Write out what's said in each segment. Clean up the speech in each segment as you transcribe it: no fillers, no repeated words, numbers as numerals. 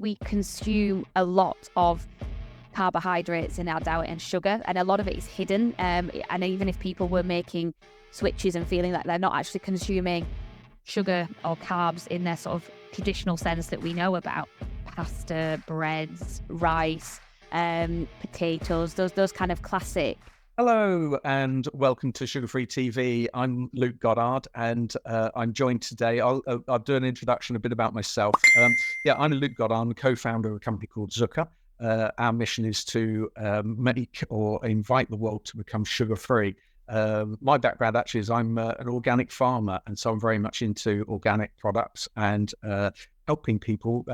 we consume a lot of carbohydrates in our diet and sugar, and a lot of it is hidden. And even if people were making switches and feeling like they're not actually consuming sugar or carbs in their sort of traditional sense that we know about, pasta, breads, rice, potatoes, those kind of classic. Hello and welcome to Sugar Free TV. I'm Luke Goddard and I'm joined today. I'll do an introduction, a bit about myself. I'm Luke Goddard. I'm the co-founder of a company called Zucker. Our mission is to make or invite the world to become sugar-free. My background actually is I'm an organic farmer, and so I'm very much into organic products and helping people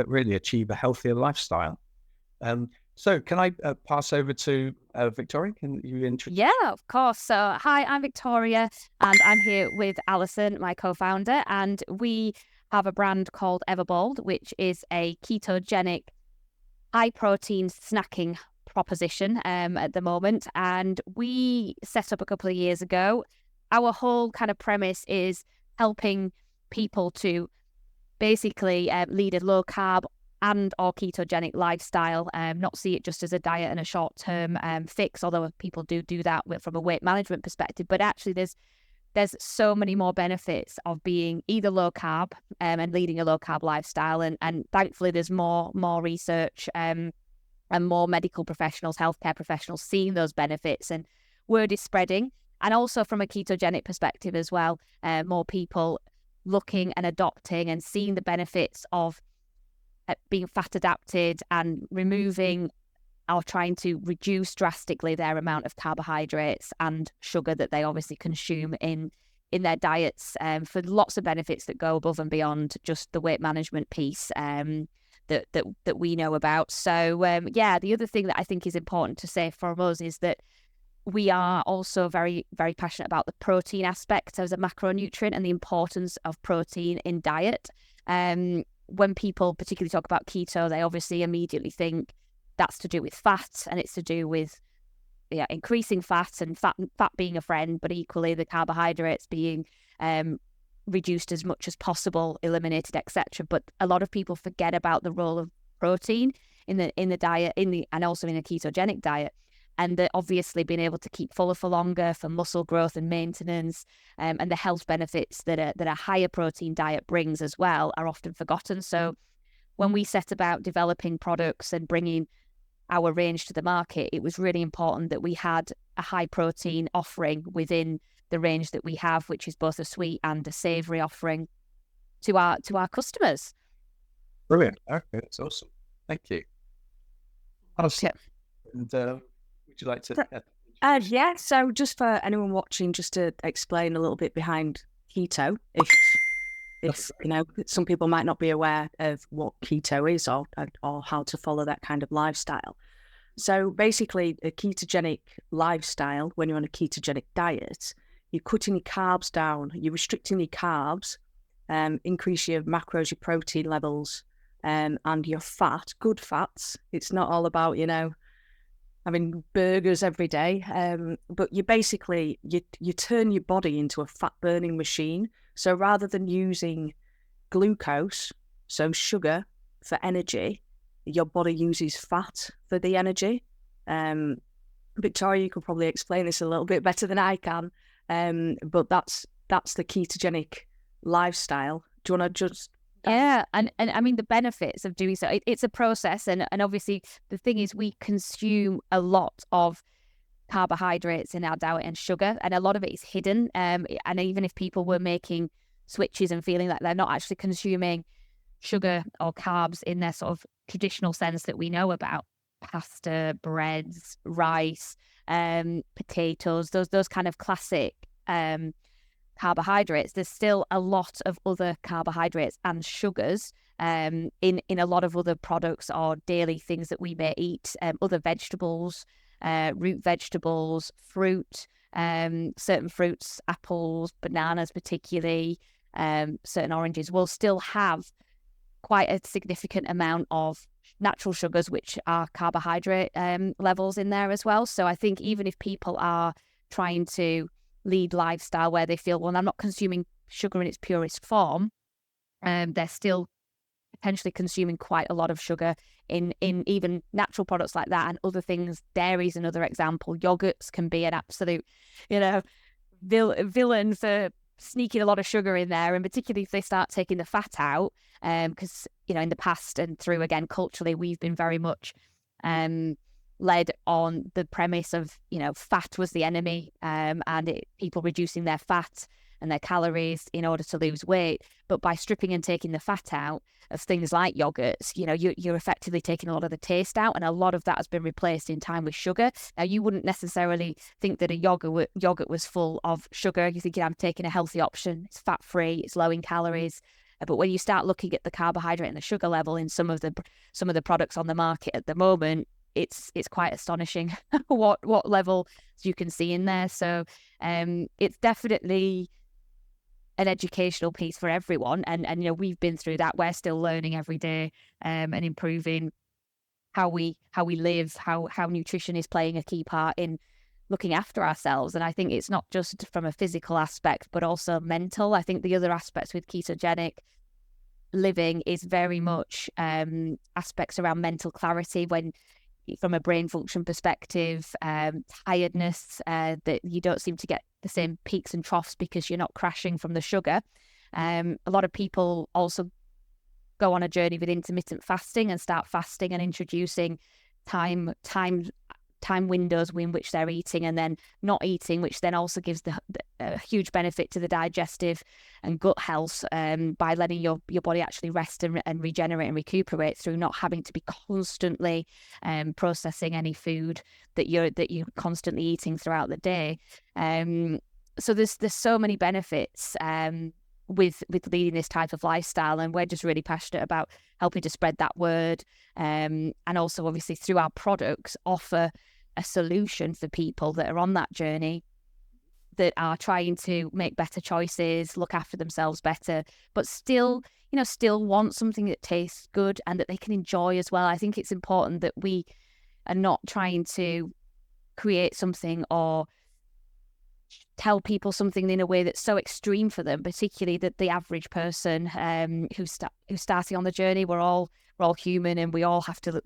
really achieve a healthier lifestyle. So can I pass over to Victoria? Can you introduce? Yeah, of course. So hi, I'm Victoria and I'm here with Alison, my co-founder, and we have a brand called Everbold, which is a ketogenic, high-protein snacking proposition at the moment. And we set up a couple of years ago. Our whole kind of premise is helping people to basically lead a low-carb and or ketogenic lifestyle, not see it just as a diet and a short-term fix, although people do that from a weight management perspective. But actually there's so many more benefits of being either low-carb and leading a low-carb lifestyle. And thankfully there's more research and more medical professionals, healthcare professionals seeing those benefits, and word is spreading. And also from a ketogenic perspective as well, more people looking and adopting and seeing the benefits of being fat adapted and removing or trying to reduce drastically their amount of carbohydrates and sugar that they obviously consume in their diets, for lots of benefits that go above and beyond just the weight management piece that we know about. So the other thing that I think is important to say from us is that we are also very, very passionate about the protein aspect as a macronutrient and the importance of protein in diet. When people particularly talk about keto, they obviously immediately think that's to do with fat, and it's to do with increasing fat and fat being a friend, but equally the carbohydrates being reduced as much as possible, eliminated, etc. But a lot of people forget about the role of protein in the diet, and also in a ketogenic diet. And that obviously being able to keep fuller for longer for muscle growth and maintenance, and the health benefits that a higher protein diet brings as well are often forgotten. So when we set about developing products and bringing our range to the market, it was really important that we had a high protein offering within the range that we have, which is both a sweet and a savoury offering to our customers. Brilliant. Okay, that's awesome. Thank you. Awesome. And would you like to? So just for anyone watching, just to explain a little bit behind keto, if some people might not be aware of what keto is or how to follow that kind of lifestyle. So basically, a ketogenic lifestyle, when you're on a ketogenic diet, you're cutting your carbs down, you're restricting your carbs, increase your macros, your protein levels, and your fat, good fats. It's not all about, having burgers every day, but you basically, you turn your body into a fat burning machine. So rather than using glucose, so sugar, for energy, your body uses fat for the energy. Victoria, you could probably explain this a little bit better than I can, but that's the ketogenic lifestyle. Do you want to just... Yeah, and I mean the benefits of doing so. It's a process, and obviously the thing is we consume a lot of carbohydrates in our diet and sugar, and a lot of it is hidden. And even if people were making switches and feeling like they're not actually consuming sugar or carbs in their sort of traditional sense that we know about, pasta, breads, rice, potatoes, those kind of classic carbohydrates, there's still a lot of other carbohydrates and sugars in a lot of other products or daily things that we may eat, other vegetables, root vegetables, fruit, certain fruits, apples, bananas particularly, certain oranges will still have quite a significant amount of natural sugars, which are carbohydrate levels in there as well. So I think even if people are trying to lead lifestyle where they feel, well, I'm not consuming sugar in its purest form, they're still potentially consuming quite a lot of sugar in even natural products like that, and other things. Dairy is another example. Yogurts can be an absolute, villain for sneaking a lot of sugar in there, and particularly if they start taking the fat out, because in the past and through, again, culturally, we've been very much led on the premise of fat was the enemy, and people reducing their fat and their calories in order to lose weight. But by stripping and taking the fat out of things like yogurts, you're effectively taking a lot of the taste out, and a lot of that has been replaced in time with sugar. Now, you wouldn't necessarily think that a yogurt was full of sugar. You're thinking, I'm taking a healthy option. It's fat-free, it's low in calories. But when you start looking at the carbohydrate and the sugar level in some of the products on the market at the moment, it's quite astonishing what level you can see in there. So it's definitely an educational piece for everyone, and we've been through that. We're still learning every day, and improving how we live, how nutrition is playing a key part in looking after ourselves. And I think it's not just from a physical aspect, but also mental. I think the other aspects with ketogenic living is very much aspects around mental clarity, when from a brain function perspective, tiredness, that you don't seem to get the same peaks and troughs because you're not crashing from the sugar. A lot of people also go on a journey with intermittent fasting and start fasting and introducing time windows in which they're eating and then not eating, which then also gives a huge benefit to the digestive and gut health, by letting your body actually rest and regenerate and recuperate through not having to be constantly processing any food that you're constantly eating throughout the day. So there's so many benefits with leading this type of lifestyle, and we're just really passionate about helping to spread that word, and also obviously through our products offer a solution for people that are on that journey, that are trying to make better choices, look after themselves better, but still want something that tastes good and that they can enjoy as well. I think it's important that we are not trying to create something or tell people something in a way that's so extreme for them, particularly that the average person who's starting on the journey. We're all human, and we all have to,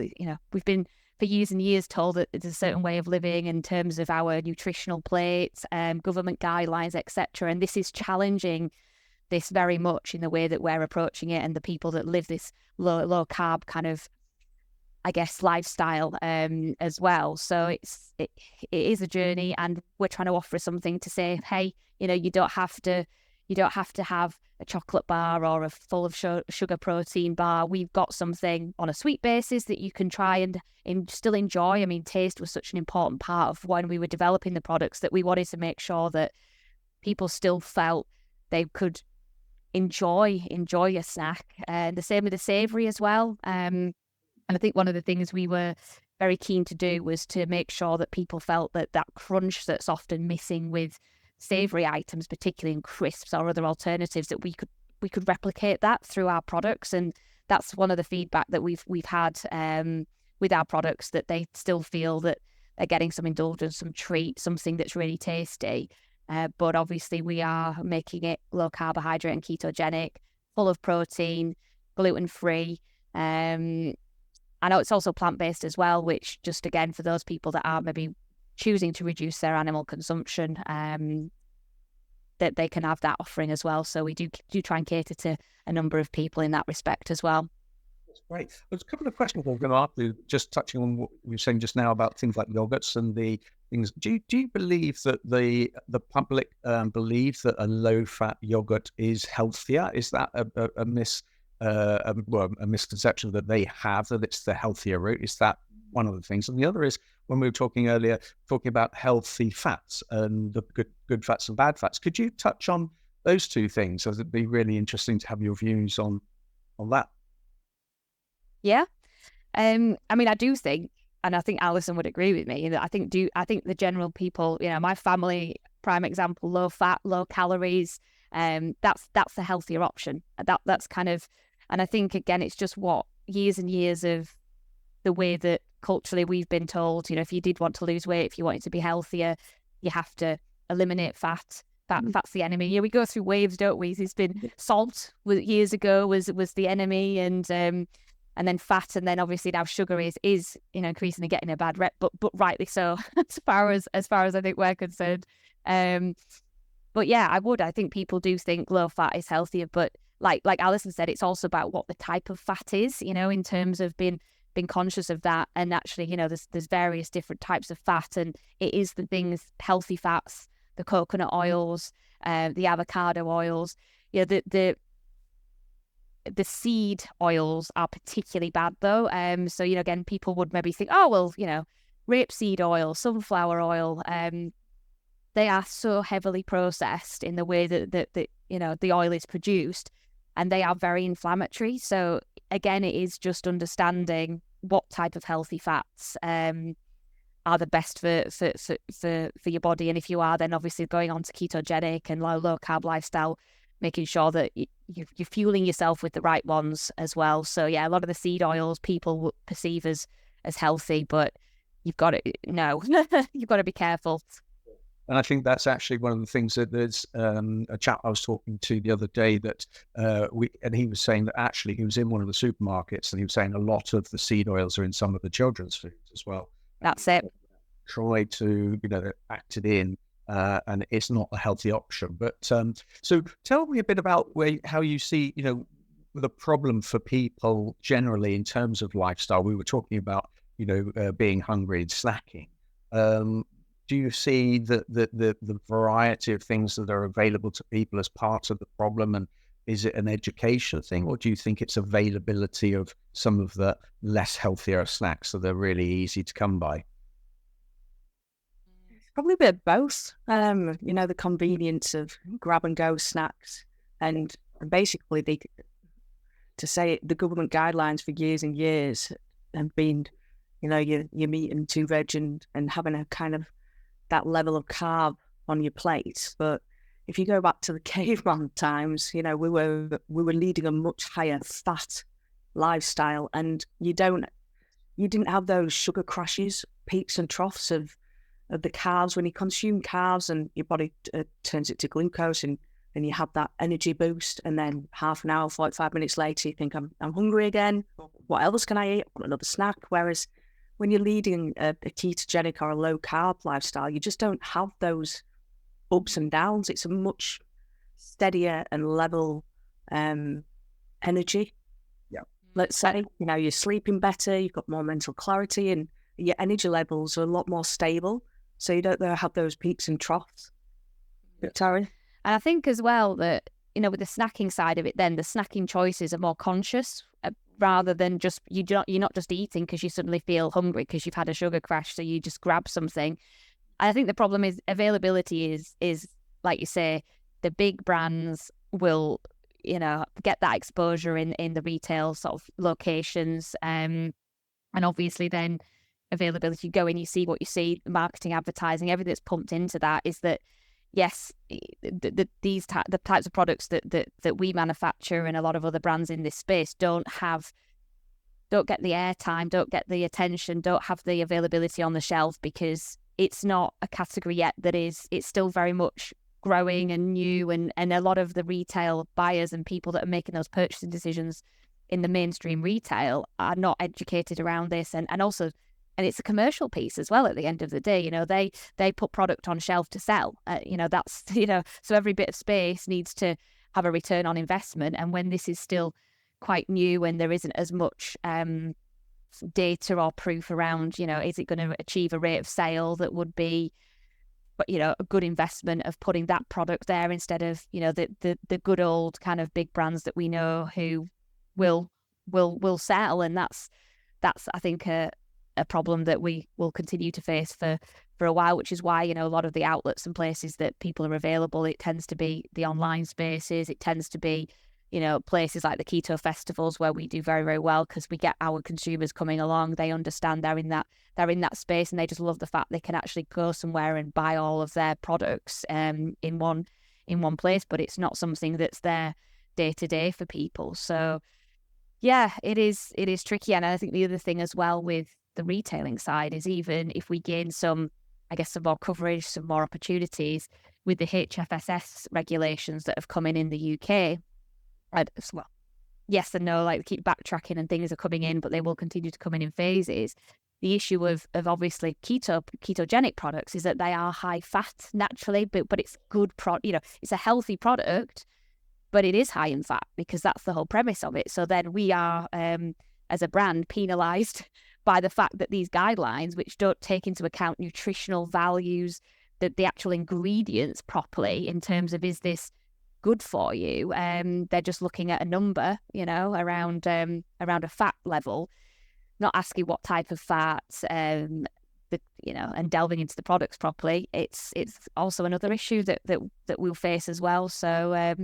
we've been for years and years told that there's a certain way of living in terms of our nutritional plates, government guidelines, etc. And this is challenging this very much in the way that we're approaching it, and the people that live this low carb kind of, I guess, lifestyle as well. So it is a journey, and we're trying to offer something to say, hey, you don't have to have a chocolate bar or a full of sugar protein bar. We've got something on a sweet basis that you can try and still enjoy. I mean, taste was such an important part of when we were developing the products, that we wanted to make sure that people still felt they could enjoy a snack. And the same with the savoury as well. And I think one of the things we were very keen to do was to make sure that people felt that crunch that's often missing with savoury items, particularly in crisps or other alternatives, that we could replicate that through our products. And that's one of the feedback that we've had with our products, that they still feel that they're getting some indulgence, some treat, something that's really tasty. But obviously we are making it low carbohydrate and ketogenic, full of protein, gluten-free. I know it's also plant-based as well, which just, again, for those people that are maybe choosing to reduce their animal consumption, that they can have that offering as well. So we do try and cater to a number of people in that respect as well. That's great. There's a couple of questions I'm going to ask you, just touching on what you were saying just now about things like yogurts and the things. Do you believe that the public believes that a low-fat yogurt is healthier? Is that a misconception that they have, that it's the healthier route? Is that one of the things? And the other is, when we were talking earlier, about healthy fats and the good fats and bad fats. Could you touch on those two things? So it'd be really interesting to have your views on that. Yeah. I mean, I do think, and I think Alison would agree with me, that I think the general people, my family, prime example, low fat, low calories, that's the healthier option. That's kind of, and I think, again, it's just what years and years of the way that culturally we've been told, if you did want to lose weight, if you wanted to be healthier, you have to eliminate fat, Fat's the enemy. Yeah, we go through waves, don't we? It's been salt years ago was the enemy, and then fat, and then obviously now sugar is increasingly getting a bad rep, but rightly so as far as I think we're concerned. But yeah, I think people do think low fat is healthier, but like Alison said, it's also about what the type of fat is, in terms of being conscious of that. And actually, there's various different types of fat, and it is the things, healthy fats, the coconut oils, the avocado oils. The seed oils are particularly bad though. So again, people would maybe think, oh well, rapeseed oil, sunflower oil, they are so heavily processed in the way that the oil is produced, and they are very inflammatory. So again, it is just understanding what type of healthy fats are the best for your body. And if you are then obviously going on to ketogenic and low carb lifestyle, making sure that you're fueling yourself with the right ones as well. So yeah, a lot of the seed oils people perceive as healthy, but you've got to be careful. And I think that's actually one of the things that there's a chap I was talking to the other day that and he was saying that actually he was in one of the supermarkets and he was saying a lot of the seed oils are in some of the children's foods as well. That's it. Try to, act it in, and it's not a healthy option. But so tell me a bit about how you see, the problem for people generally in terms of lifestyle. We were talking about, being hungry and snacking. Do you see the variety of things that are available to people as part of the problem? And is it an education thing, or do you think it's availability of some of the less healthier snacks that are really easy to come by? Probably a bit of both. The convenience of grab and go snacks, and basically the government guidelines for years and years have been, your meat and 2 veg and having a kind of that level of carb on your plate. But if you go back to the caveman times, we were leading a much higher fat lifestyle, and you didn't have those sugar crashes, peaks and troughs of the carbs. When you consume carbs and your body turns it to glucose, and you have that energy boost, and then half an hour, 45 minutes later, you think I'm hungry again. What else can I eat? I want another snack. Whereas when you're leading a ketogenic or a low carb lifestyle, you just don't have those ups and downs. It's a much steadier and level energy. Yeah. Let's say, you're sleeping better, you've got more mental clarity, and your energy levels are a lot more stable. So you don't have those peaks and troughs. Victoria? And I think as well that, with the snacking side of it, then the snacking choices are more conscious, rather than just, you're not just eating because you suddenly feel hungry because you've had a sugar crash, so you just grab something. I think the problem is availability is like you say, the big brands will, get that exposure in the retail sort of locations. And obviously then availability, you go in, you see what you see, marketing, advertising, everything that's pumped into that is that, yes, the types of products that we manufacture and a lot of other brands in this space don't get the airtime, don't get the attention, don't have the availability on the shelf because it's not a category yet it's still very much growing and new, and a lot of the retail buyers and people that are making those purchasing decisions in the mainstream retail are not educated around this, and also. And it's a commercial piece as well at the end of the day. They put product on shelf to sell. That's, so every bit of space needs to have a return on investment. And when this is still quite new and there isn't as much data or proof around, is it going to achieve a rate of sale that would be, a good investment of putting that product there instead of, the good old kind of big brands that we know who will sell. And that's I think a problem that we will continue to face for a while, which is why, a lot of the outlets and places that people are available, it tends to be the online spaces. It tends to be, places like the keto festivals where we do very, very well because we get our consumers coming along. They understand they're in that space, and they just love the fact they can actually go somewhere and buy all of their products in one place, but it's not something that's there day to day for people. So yeah, it is tricky. And I think the other thing as well with the retailing side is, even if we gain some more coverage, some more opportunities, with the HFSS regulations that have come in the UK, well, yes and no, like keep backtracking and things are coming in, but they will continue to come in phases. The issue of obviously ketogenic products is that they are high fat naturally, but it's good it's a healthy product, but it is high in fat because that's the whole premise of it. So then we are, as a brand, penalised by the fact that these guidelines, which don't take into account nutritional values, the actual ingredients properly in terms of, is this good for you? They're just looking at a number, around a fat level, not asking what type of fat, and delving into the products properly. It's also another issue that we'll face as well. So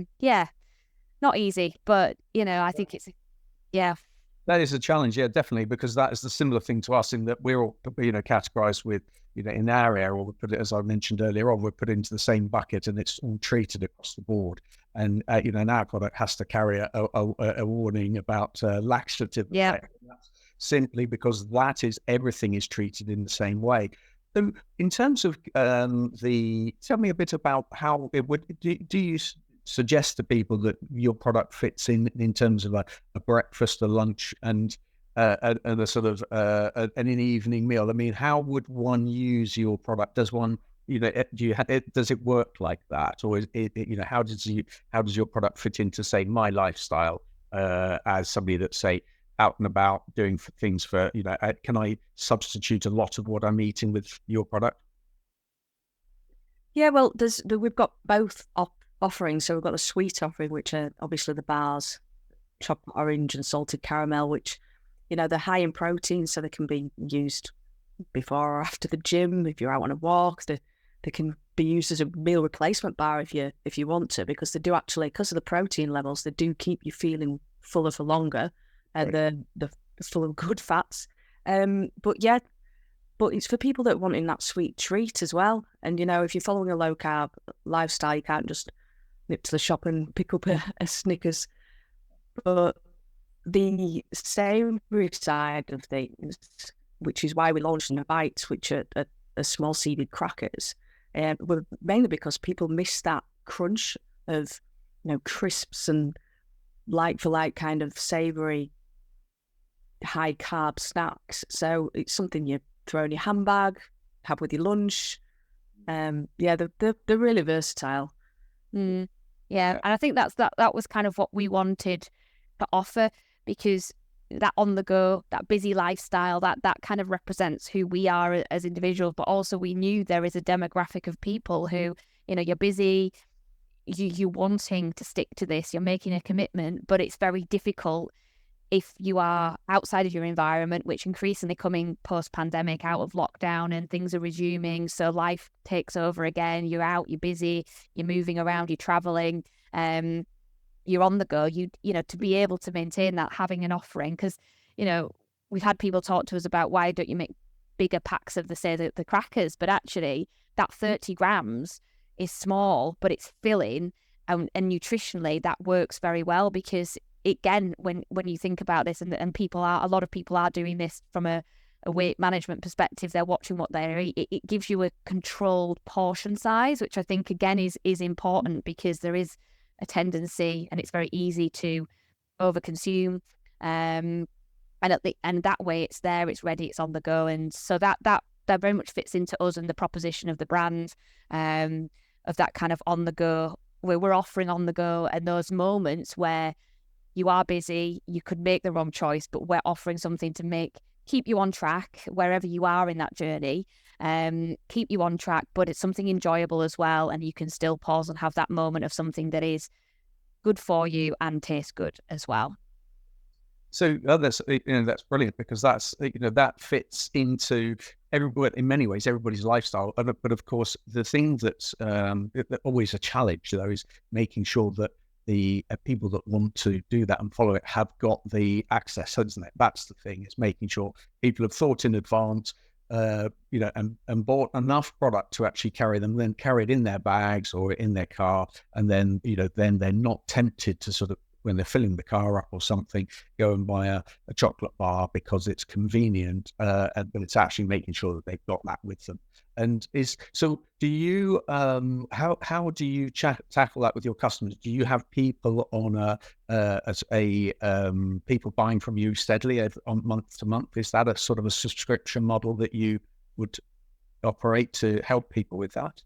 not easy, but I think it's That is a challenge, yeah, definitely, because that is the similar thing to us in that we're all, categorized with, in our area, we put it, as I mentioned earlier on, we're put into the same bucket and it's all treated across the board. And, and our product has to carry a warning about laxative effect. That's simply because everything is treated in the same way. So in terms of tell me a bit about how it would, do you suggest to people that your product fits in terms of a breakfast, a lunch, and a sort of an evening meal? I mean, how would one use your product? Does one, does it work like that, or is it, how does your product fit into, say, my lifestyle as somebody that's, say, out and about doing things for, can I substitute a lot of what I'm eating with your product? Yeah, well, we've got both offerings. So we've got the sweet offering, which are obviously the bars, chocolate orange and salted caramel, which, they're high in protein, so they can be used before or after the gym. If you're out on a walk, they can be used as a meal replacement bar if you want to, because they do actually, because of the protein levels, they do keep you feeling fuller for longer, and they're full of good fats. But it's for people that are wanting that sweet treat as well. And, if you're following a low-carb lifestyle, you can't just nip to the shop and pick up a Snickers. But the savoury side of things, which is why we launched the bites, which are small seeded crackers, were mainly because people miss that crunch of, crisps and like-for-like kind of savoury, high-carb snacks. So it's something you throw in your handbag, have with your lunch. They're really versatile. Yeah, and I think that was kind of what we wanted to offer, because that on the go, that busy lifestyle, that kind of represents who we are as individuals. But also we knew there is a demographic of people who, you're busy, you're wanting to stick to this, you're making a commitment, but it's very difficult if you are outside of your environment, which increasingly coming post-pandemic, out of lockdown, and things are resuming. So life takes over again. You're out, you're busy, you're moving around, you're traveling, you're on the go. To be able to maintain that, having an offering, because, we've had people talk to us about, why don't you make bigger packs of the crackers? But actually that 30 grams is small, but it's filling, and nutritionally that works very well, because again, when you think about this, and a lot of people are doing this from a weight management perspective, they're watching what they eat. It gives you a controlled portion size, which I think again is important, because there is a tendency, and it's very easy to overconsume. And that way it's there, it's ready, it's on the go, and so that very much fits into us and the proposition of the brand, of that kind of on the go, where we're offering on the go, and those moments where you are busy, you could make the wrong choice, but we're offering something to keep you on track wherever you are in that journey, keep you on track, but it's something enjoyable as well, and you can still pause and have that moment of something that is good for you and tastes good as well. So that's brilliant, because that's that fits into everybody, in many ways, everybody's lifestyle. But of course, the thing that's always a challenge, though, is making sure that the people that want to do that and follow it have got the access, isn't it? That's the thing, is making sure people have thought in advance, and bought enough product to actually carry them, then carry it in their bags or in their car, and then then they're not tempted to sort of when they're filling the car up or something, go and buy a chocolate bar because it's convenient, but it's actually making sure that they've got that with them. And do you how do you tackle that with your customers? Do you have people on people buying from you steadily on month to month? Is that a sort of a subscription model that you would operate to help people with that?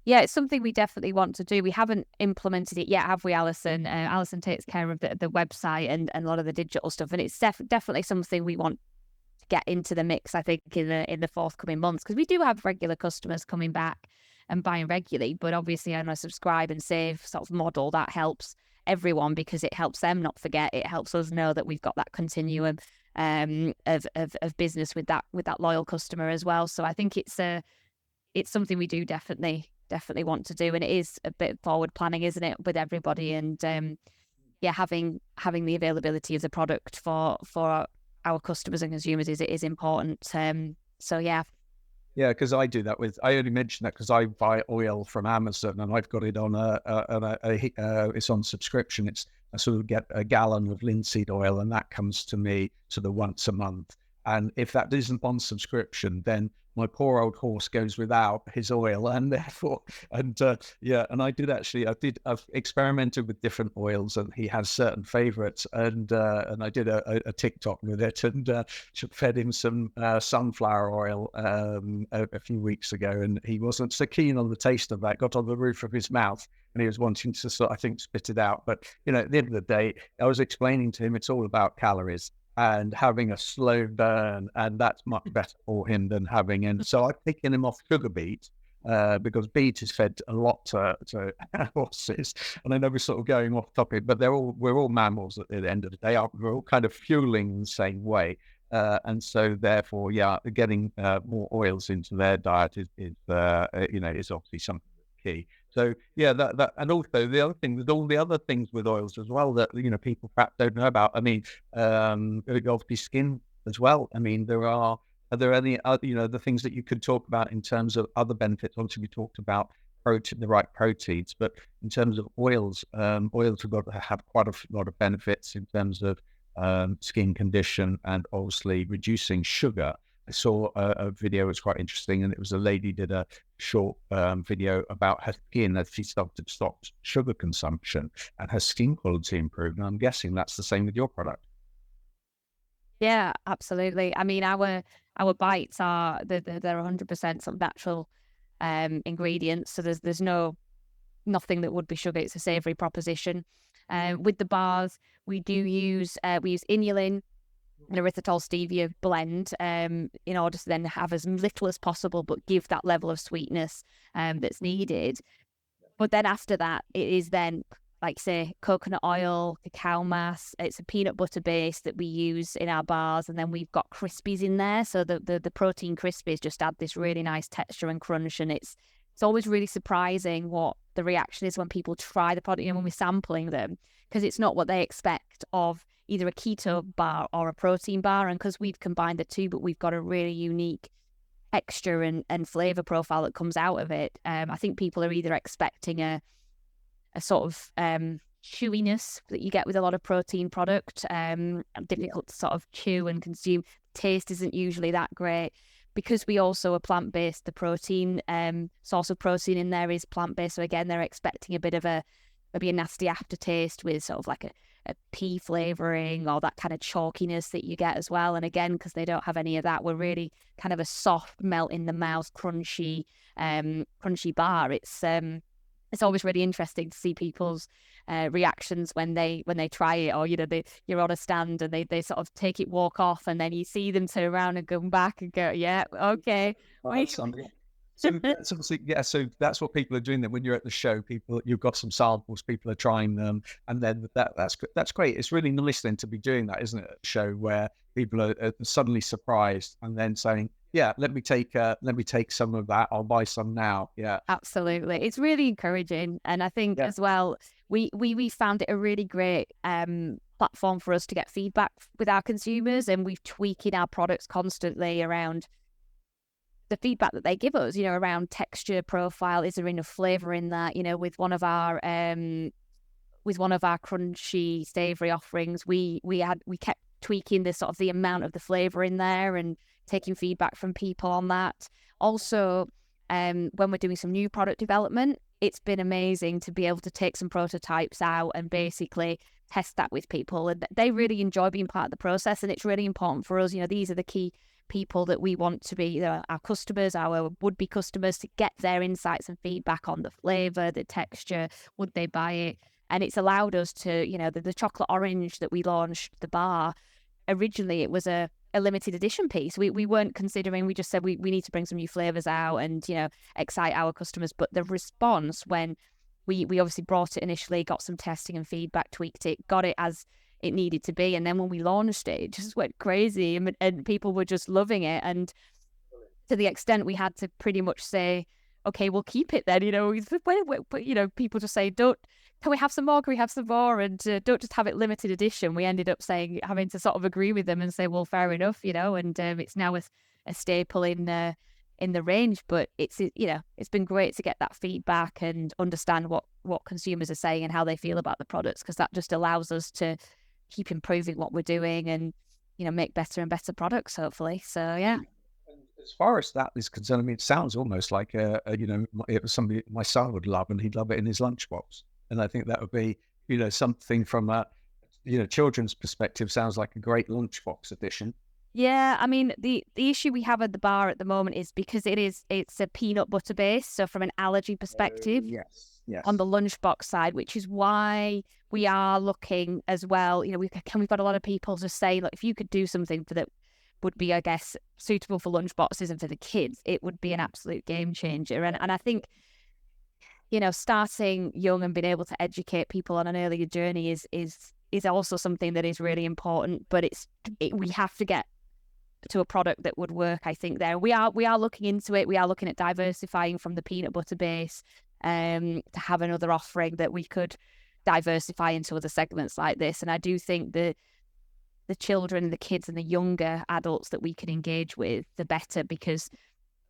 Yeah, it's something we definitely want to do. We haven't implemented it yet, have we, Alison? Alison takes care of the website and a lot of the digital stuff, and it's definitely something we want to get into the mix, I think, in the forthcoming months, because we do have regular customers coming back and buying regularly, but obviously on a subscribe and save sort of model, that helps everyone because it helps them not forget. It helps us know that we've got that continuum of business with that loyal customer as well. So I think it's something we do definitely want to do, and it is a bit forward planning, isn't it, with everybody, and having the availability of the product for our customers and consumers is important. Because I do that I only mention that because I buy oil from Amazon and I've got it on it's on subscription. I sort of get a gallon of linseed oil and that comes to me sort of once a month. And if that isn't on subscription, then my poor old horse goes without his oil, and therefore, and I've experimented with different oils, and he has certain favorites, and I did a TikTok with it, and fed him some sunflower oil a few weeks ago, and he wasn't so keen on the taste of that. Got on the roof of his mouth, and he was wanting to I think, spit it out. But at the end of the day, I was explaining to him it's all about calories and having a slow burn, and that's much better for him than having. And so I've taken him off sugar beet because beet is fed a lot to horses. And I know we're sort of going off topic, but we're all mammals at the end of the day. We're all kind of fueling the same way, and so therefore, getting more oils into their diet is obviously something that's key. So that and also the other thing, with all the other things with oils as well that people perhaps don't know about. I mean, obviously skin as well. I mean, are there any the things that you could talk about in terms of other benefits? Obviously, we talked about the right proteins, but in terms of oils have got to have quite a lot of benefits in terms of skin condition and obviously reducing sugar. I saw a video, it's quite interesting, and it was a lady did a short video about her skin as she stopped sugar consumption and her skin quality improved. And I'm guessing that's the same with your product. Yeah, absolutely. I mean, our bites are they're 100% some natural ingredients, so there's nothing that would be sugar. It's a savoury proposition. With the bars, we use inulin and erythritol stevia blend in order to then have as little as possible but give that level of sweetness that's needed. But then after that, it is then, like, say, coconut oil, cacao mass. It's a peanut butter base that we use in our bars, and then we've got crispies in there. So the protein crispies just add this really nice texture and crunch, and it's always really surprising what the reaction is when people try the product, when we're sampling them, because it's not what they expect of either a keto bar or a protein bar. And because we've combined the two, but we've got a really unique texture and flavour profile that comes out of it, I think people are either expecting a sort of chewiness that you get with a lot of protein product, difficult to sort of chew and consume. Taste isn't usually that great. Because we also are plant-based, the protein source of protein in there is plant-based. So again, they're expecting a bit of maybe a nasty aftertaste with sort of like a pea flavouring or that kind of chalkiness that you get as well. And again, because they don't have any of that, we're really kind of a soft, melt in the mouth, crunchy bar. It's always really interesting to see people's reactions when they try it, or you're on a stand and they sort of take it, walk off, and then you see them turn around and come back and go, yeah, okay. So that's obviously, so that's what people are doing then when you're at the show. You've got some samples, people are trying them, and then that's great. It's really nice then to be doing that, isn't it, at a show where people are suddenly surprised and then saying, yeah, let me take some of that. I'll buy some now. Yeah, absolutely. It's really encouraging, and I think as well, we found it a really great platform for us to get feedback with our consumers, and we've tweaking our products constantly around the feedback that they give us. Around texture profile. Is there enough flavour in that? With one of our with one of our crunchy savory offerings, we kept tweaking the sort of the amount of the flavor in there and taking feedback from people on that. Also, when we're doing some new product development, it's been amazing to be able to take some prototypes out and basically test that with people, and they really enjoy being part of the process. And it's really important for us, these are the key people that we want to be, our customers, our would-be customers, to get their insights and feedback on the flavor, the texture, would they buy it. And it's allowed us to, the chocolate orange that we launched, the bar, originally it was a limited edition piece. We weren't considering, we just said we need to bring some new flavors out and, excite our customers. But the response when we obviously brought it initially, got some testing and feedback, tweaked it, got it as it needed to be. And then when we launched it, it just went crazy and people were just loving it. And to the extent we had to pretty much say, okay, we'll keep it then, people just say, can we have some more? Can we have some more? And don't just have it limited edition. We ended up having to sort of agree with them and say, well, fair enough, and it's now a staple in the range. But it's been great to get that feedback and understand what consumers are saying and how they feel about the products, because that just allows us to keep improving what we're doing and, make better and better products, hopefully. So, yeah. As far as that is concerned, I mean, it sounds almost like it was somebody my son would love, and he'd love it in his lunchbox. And I think that would be, something from a, children's perspective sounds like a great lunchbox addition. Yeah, I mean, the issue we have at the bar at the moment is because it's a peanut butter base. So from an allergy perspective, yes. On the lunchbox side, which is why we are looking as well. We've got a lot of people just say, look, if you could do something that would be, I guess, suitable for lunchboxes and for the kids, it would be an absolute game changer. And I think, starting young and being able to educate people on an earlier journey is also something that is really important. But we have to get to a product that would work, I think. There we are looking into it. We are looking at diversifying from the peanut butter base to have another offering that we could diversify into other segments like this. And I do think the children, the kids and the younger adults that we can engage with, the better, because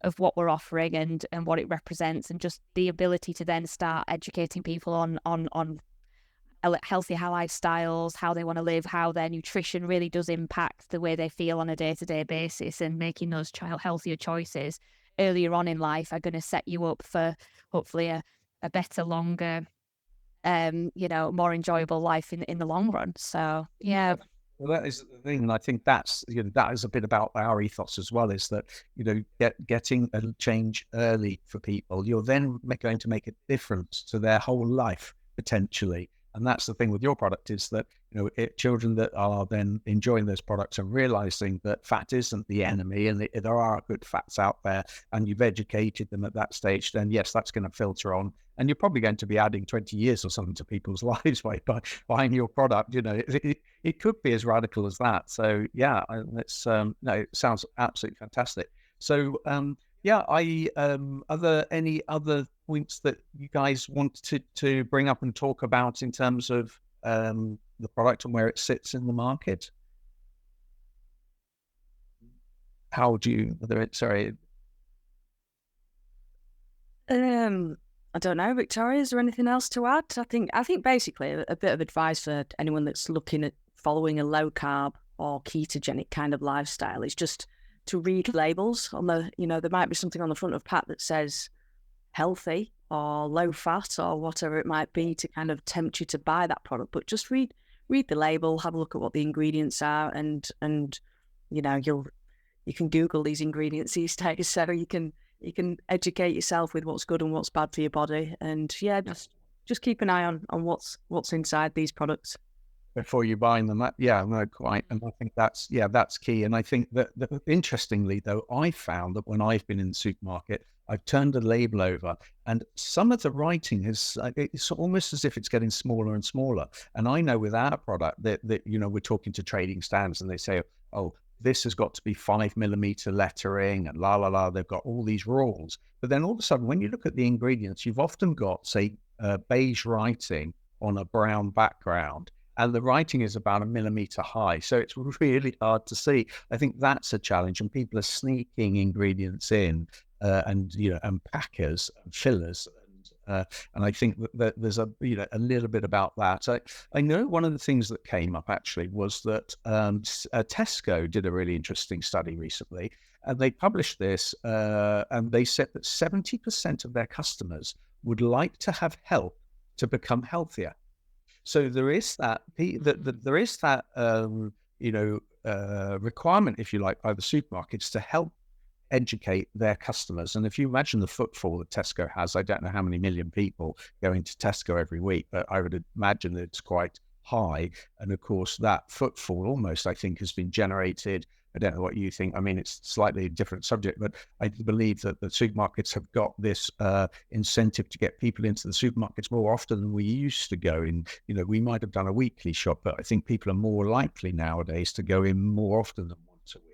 of what we're offering and what it represents, and just the ability to then start educating people on healthy lifestyles, how they want to live, how their nutrition really does impact the way they feel on a day-to-day basis, and making those healthier choices earlier on in life are going to set you up for hopefully a better, longer, more enjoyable life in the long run. So, yeah. Well, that is the thing, and I think that's that is a bit about our ethos as well. Is that getting a change early for people, you're then going to make a difference to their whole life potentially. And that's the thing with your product, is that children that are then enjoying those products and realizing that fat isn't the enemy, and there are good fats out there, and you've educated them at that stage, then yes, that's going to filter on, and you're probably going to be adding 20 years or something to people's lives by buying your product. It could be as radical as that. So yeah, it's it sounds absolutely fantastic. So yeah, are there any other points that you guys want to bring up and talk about in terms of the product and where it sits in the market? How do you, sorry. I don't know, Victoria, is there anything else to add? I think basically a bit of advice for anyone that's looking at following a low carb or ketogenic kind of lifestyle is just to read labels on the, there might be something on the front of pack that says healthy or low fat or whatever it might be to kind of tempt you to buy that product. But just read the label, have a look at what the ingredients are, and you can Google these ingredients these days, so you can educate yourself with what's good and what's bad for your body. And yeah, just keep an eye on what's inside these products before you buying them. Yeah, no, quite. And I think that's key. And I think that interestingly though, I found that when I've been in the supermarket, I've turned a label over, and some of the writing it's almost as if it's getting smaller and smaller. And I know with our product that we're talking to trading stands, and they say, oh, this has got to be 5mm lettering and la la la. They've got all these rules. But then all of a sudden, when you look at the ingredients, you've often got, say, beige writing on a brown background, and the writing is about 1 millimeter high. So it's really hard to see. I think that's a challenge, and people are sneaking ingredients in, and packers and fillers And I think that there's a little bit about that. I know one of the things that came up actually was that Tesco did a really interesting study recently, and they published this, and they said that 70% of their customers would like to have help to become healthier. So there is that requirement, if you like, by the supermarkets to help educate their customers. And if you imagine the footfall that Tesco has, I don't know how many million people go into Tesco every week, but I would imagine that it's quite high. And of course, that footfall almost, I think, has been generated. I don't know what you think. I mean, it's slightly a different subject, but I believe that the supermarkets have got this incentive to get people into the supermarkets more often than we used to go in. We might have done a weekly shop, but I think people are more likely nowadays to go in more often than once a week.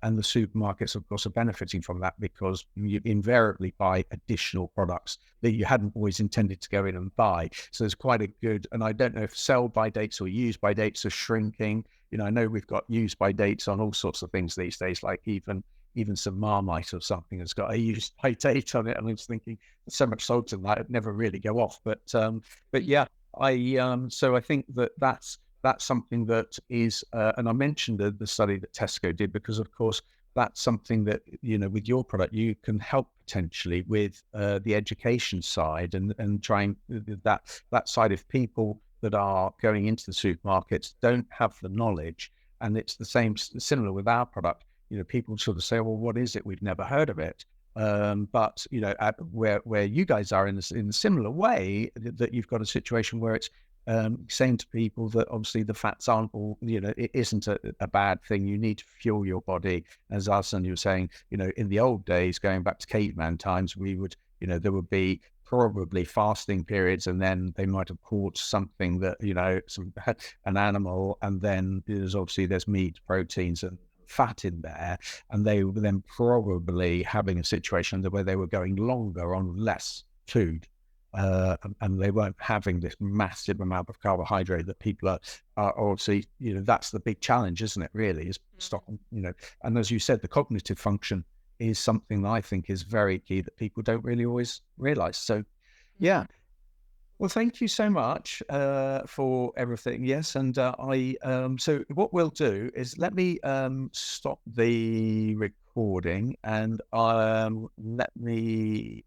And the supermarkets, of course, are benefiting from that because you invariably buy additional products that you hadn't always intended to go in and buy. So there's quite a good, and I don't know if sell-by dates or use-by dates are shrinking. I know we've got use-by dates on all sorts of things these days, like even some Marmite or something has got a use-by date on it. And I was thinking, there's so much salt in that, it'd never really go off. But yeah, so I think that's something that is, and I mentioned the study that Tesco did, because of course, that's something that, with your product, you can help potentially with the education side and trying that side of people that are going into the supermarkets don't have the knowledge. And it's similar with our product. People sort of say, well, what is it? We've never heard of it. But where you guys are in a similar way, that you've got a situation where it's saying to people that obviously the fats aren't all, it isn't a bad thing. You need to fuel your body. As Alison, you were saying, in the old days, going back to caveman times, we would, there would be probably fasting periods, and then they might have caught something that, an animal, and then there's meat, proteins, and fat in there, and they were then probably having a situation where they were going longer on less food. And they weren't having this massive amount of carbohydrate that people are obviously, that's the big challenge, isn't it, really, is stopping, and as you said, the cognitive function is something that I think is very key that people don't really always realize. So, yeah. Well, thank you so much for everything. Yes, and so what we'll do is let me stop the recording, and let me